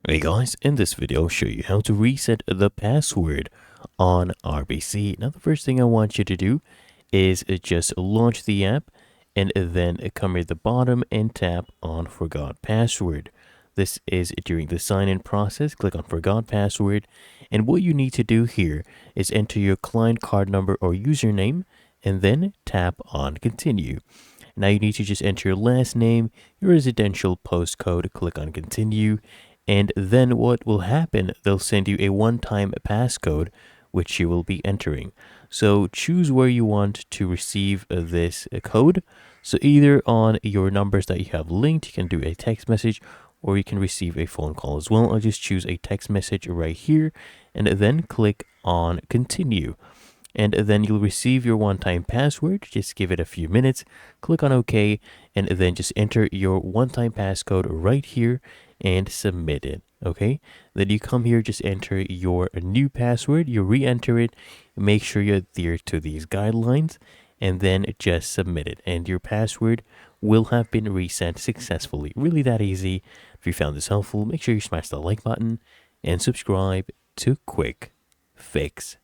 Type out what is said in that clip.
Hey guys, in this video I'll show you how to reset the password on RBC. Now the first thing I want you to do is just launch the app and then come at the bottom and tap on forgot password. This is during the sign-in process. Click on forgot password, and what you need to do here is enter your client card number or username and then tap on continue. Now you need to just enter your last name, your residential postcode, click on continue, and then what will happen, they'll send you a one-time passcode which you will be entering. So choose where you want to receive this code. So either on your numbers that you have linked, you can do a text message, or you can receive a phone call as well. I'll just choose a text message right here and then click on continue. And then you'll receive your one-time password. Just give it a few minutes, click on OK, and then just enter your one-time passcode right here and submit it. Okay, then you come here, just enter your new password, you re-enter it, make sure you adhere to these guidelines, and then just submit it, and your password will have been reset successfully. Really that easy. If you found this helpful, make sure you smash the like button and subscribe to Quick Fix.